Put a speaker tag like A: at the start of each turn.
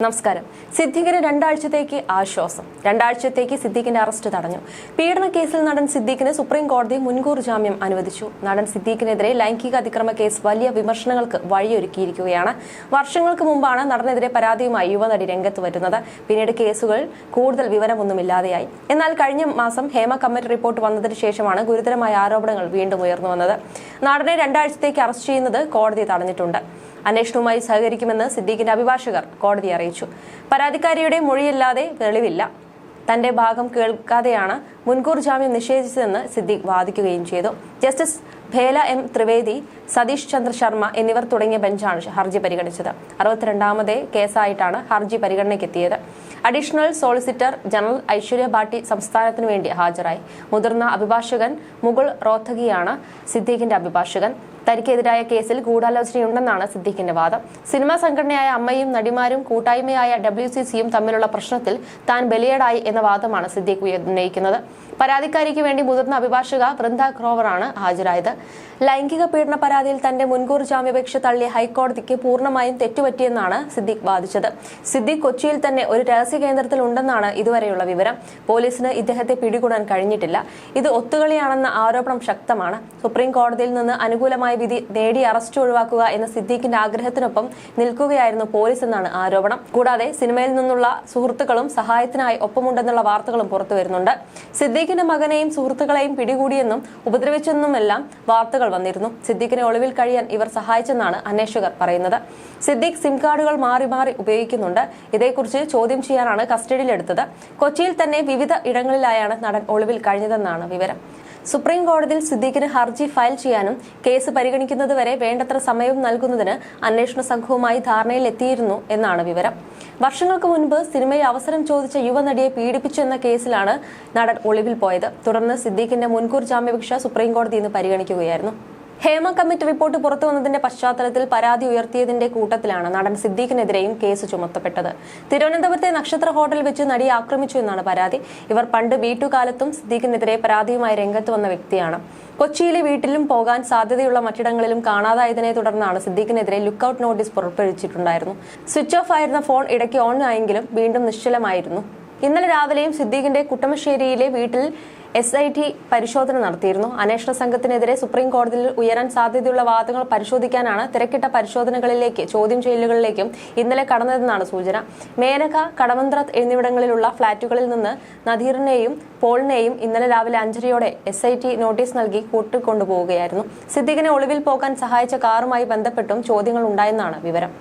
A: നമസ്കാരം. സിദ്ദീഖിന് രണ്ടാഴ്ചത്തേക്ക് ആശ്വാസം. രണ്ടാഴ്ചത്തേക്ക് സിദ്ദീഖിന്റെ അറസ്റ്റ് തടഞ്ഞു. പീഡന കേസിൽ നടൻ സിദ്ദീഖിന് സുപ്രീം കോടതി മുൻകൂർ ജാമ്യം അനുവദിച്ചു. നടൻ സിദ്ദീഖിനെതിരെ ലൈംഗിക അതിക്രമ കേസ് വലിയ വിമർശനങ്ങൾക്ക് വഴിയൊരുക്കിയിരിക്കുകയാണ്. വർഷങ്ങൾക്ക് മുമ്പാണ് നടനെതിരെ പരാതിയുമായി യുവനടി രംഗത്ത് വരുന്നത്. പിന്നീട് കേസുകൾ കൂടുതൽ വിവരമൊന്നുമില്ലാതെയായി. എന്നാൽ കഴിഞ്ഞ മാസം ഹേമ കമ്മിറ്റി റിപ്പോർട്ട് വന്നതിന് ശേഷമാണ് ഗുരുതരമായ ആരോപണങ്ങൾ വീണ്ടും ഉയർന്നു വന്നത്. നടനെ രണ്ടാഴ്ചത്തേക്ക് അറസ്റ്റ് ചെയ്യുന്നത് കോടതി തടഞ്ഞിട്ടുണ്ട്. അന്വേഷണവുമായി സഹകരിക്കുമെന്ന് സിദ്ദീഖിന്റെ അഭിഭാഷകർ കോടതിയെ അറിയിച്ചു. പരാതിക്കാരിയുടെ മൊഴിയില്ലാതെ തെളിവില്ല. തന്റെ ഭാഗം കേൾക്കാതെയാണ് മുൻകൂർ ജാമ്യം നിഷേധിച്ചതെന്ന് സിദ്ദീഖ് വാദിക്കുകയും ചെയ്തു. ജസ്റ്റിസ് ഭേല എം ത്രിവേദി, സതീഷ് ചന്ദ്ര ശർമ്മ എന്നിവർ തുടങ്ങിയ ബെഞ്ചാണ് ഹർജി പരിഗണിച്ചത്. 62ാമത് കേസായിട്ടാണ് ഹർജി പരിഗണനയ്ക്കെത്തിയത്. Additional solicitor general Aishwarya Bhati സംസ്ഥാനത്തിനു വേണ്ടി ഹാജരായി. മുതിർന്ന അഭിഭാഷകൻ മുകുൾ റോത്തഗിയാണ് സിദ്ദീഖിന്റെ അഭിഭാഷകൻ. തനിക്കെതിരായ കേസിൽ ഗൂഢാലോചനയുണ്ടെന്നാണ് സിദ്ദീഖിന്റെ വാദം. സിനിമാ സംഘടനയായ അമ്മയും നടിമാരും കൂട്ടായ്മയായ WCCയും തമ്മിലുള്ള പ്രശ്നത്തിൽ താൻ ബലിയേടായി എന്ന വാദമാണ് സിദ്ദീഖ് ഉന്നയിക്കുന്നത്. പരാതിക്കാരിക്ക് വേണ്ടി മുതിർന്ന അഭിഭാഷക വൃന്ദ ഗ്രോവറാണ് ഹാജരായത്. ലൈംഗിക പീഡന പരാതിയിൽ തന്റെ മുൻകൂർ ജാമ്യാപേക്ഷ തള്ളിയ ഹൈക്കോടതിക്ക് പൂർണ്ണമായും തെറ്റുപറ്റിയെന്നാണ് സിദ്ദീഖ് വാദിച്ചത്. സിദ്ദീഖ് കൊച്ചിയിൽ തന്നെ ഒരു രഹസ്യ കേന്ദ്രത്തിൽ ഉണ്ടെന്നാണ് ഇതുവരെയുള്ള വിവരം. പോലീസിന് ഇദ്ദേഹത്തെ പിടികൂടാൻ കഴിഞ്ഞിട്ടില്ല. ഇത് ഒത്തുകളിയാണെന്ന ആരോപണം ശക്തമാണ്. സുപ്രീം കോടതിയിൽ നിന്ന് അനുകൂലമായ വിധി നേടി അറസ്റ്റ് ഒഴിവാക്കുക എന്ന സിദ്ദീഖിന്റെ ആഗ്രഹത്തിനൊപ്പം നിൽക്കുകയായിരുന്നു പോലീസ് എന്നാണ് ആരോപണം. കൂടാതെ സിനിമയിൽ നിന്നുള്ള സുഹൃത്തുക്കളും സഹായത്തിനായി ഒപ്പമുണ്ടെന്നുള്ള വാർത്തകളും പുറത്തുവരുന്നുണ്ട്. സിദ്ദീഖിന്റെ മകനെയും സുഹൃത്തുക്കളെയും പിടികൂടിയെന്നും ഉപദ്രവിച്ചെന്നുമെല്ലാം വാർത്തകൾ വന്നിരുന്നു. സിദ്ദീഖിനെ ഒളിവിൽ കഴിയാൻ ഇവർ സഹായിച്ചെന്നാണ് അന്വേഷകർ പറയുന്നത്. സിദ്ദീഖ് സിം കാർഡുകൾ മാറി മാറി ഉപയോഗിക്കുന്നുണ്ട്. ഇതേക്കുറിച്ച് ചോദ്യം ചെയ്യാനാണ് കസ്റ്റഡിയിലെടുത്തത്. കൊച്ചിയിൽ തന്നെ വിവിധ ഇടങ്ങളിലായാണ് നടൻ ഒളിവിൽ കഴിഞ്ഞതെന്നാണ് വിവരം. സുപ്രീം കോടതിയിൽ സിദ്ദീഖിന് ഹർജി ഫയൽ ചെയ്യാനും കേസ് പരിഗണിക്കുന്നതുവരെ വേണ്ടത്ര സമയവും നൽകുന്നതിന് അന്വേഷണ സംഘവുമായി ധാരണയിലെത്തിയിരുന്നു എന്നാണ് വിവരം. വർഷങ്ങൾക്ക് മുൻപ് സിനിമയിൽ അവസരം ചോദിച്ച യുവനടിയെ പീഡിപ്പിച്ചു എന്ന കേസിലാണ് നടൻ ഒളിവിൽ പോയത്. തുടർന്ന് സിദ്ദീഖിന്റെ മുൻകൂർ ജാമ്യാപേക്ഷ സുപ്രീം കോടതി ഇന്ന് പരിഗണിക്കുകയായിരുന്നു. ഹേമ കമ്മിറ്റി റിപ്പോർട്ട് പുറത്തു വന്നതിന്റെ പശ്ചാത്തലത്തിൽ പരാതി ഉയർത്തിയതിന്റെ കൂട്ടത്തിലാണ് നടൻ സിദ്ദീഖിനെതിരെയും കേസ് ചുമത്തപ്പെട്ടത്. തിരുവനന്തപുരത്തെ നക്ഷത്ര ഹോട്ടൽ വെച്ച് നടിയെ ആക്രമിച്ചു എന്നാണ് പരാതി. ഇവർ പണ്ട് വീട്ടുകാലത്തും സിദ്ദീഖിനെതിരെ പരാതിയുമായി രംഗത്ത് വന്ന വ്യക്തിയാണ്. കൊച്ചിയിലെ വീട്ടിലും പോകാൻ സാധ്യതയുള്ള മറ്റിടങ്ങളിലും കാണാതായതിനെ തുടർന്നാണ് സിദ്ദീഖിനെതിരെ ലുക്കൌട്ട് നോട്ടീസ് പുറപ്പെടുവിച്ചിട്ടുണ്ടായിരുന്നു. സ്വിച്ച് ഓഫ് ആയിരുന്ന ഫോൺ ഇടയ്ക്ക് ഓൺ ആയെങ്കിലും വീണ്ടും നിശ്ചലമായിരുന്നു. ഇന്നലെ രാവിലെയും സിദ്ദീഖിന്റെ കുട്ടമശ്ശേരിയിലെ വീട്ടിൽ SIT പരിശോധന നടത്തിയിരുന്നു. അന്വേഷണ സംഘത്തിനെതിരെ സുപ്രീം കോടതിയിൽ ഉയരാൻ സാധ്യതയുള്ള വാദങ്ങൾ പരിശോധിക്കാനാണ് തിരക്കിട്ട പരിശോധനകളിലേക്ക് ചോദ്യം ചെയ്യലുകളിലേക്കും ഇന്നലെ കടന്നതെന്നാണ് സൂചന. മേനക, കടവന്ത്രത്ത് എന്നിവിടങ്ങളിലുള്ള ഫ്ളാറ്റുകളിൽ നിന്ന് നദീറിനെയും പോളിനെയും ഇന്നലെ രാവിലെ 5:30 SIT നോട്ടീസ് നൽകി കൂട്ടിക്കൊണ്ടുപോവുകയായിരുന്നു. സിദ്ദീഖിനെ ഒളിവിൽ പോകാൻ സഹായിച്ച കാറുമായി ബന്ധപ്പെട്ടും ചോദ്യങ്ങൾ ഉണ്ടായെന്നാണ് വിവരം.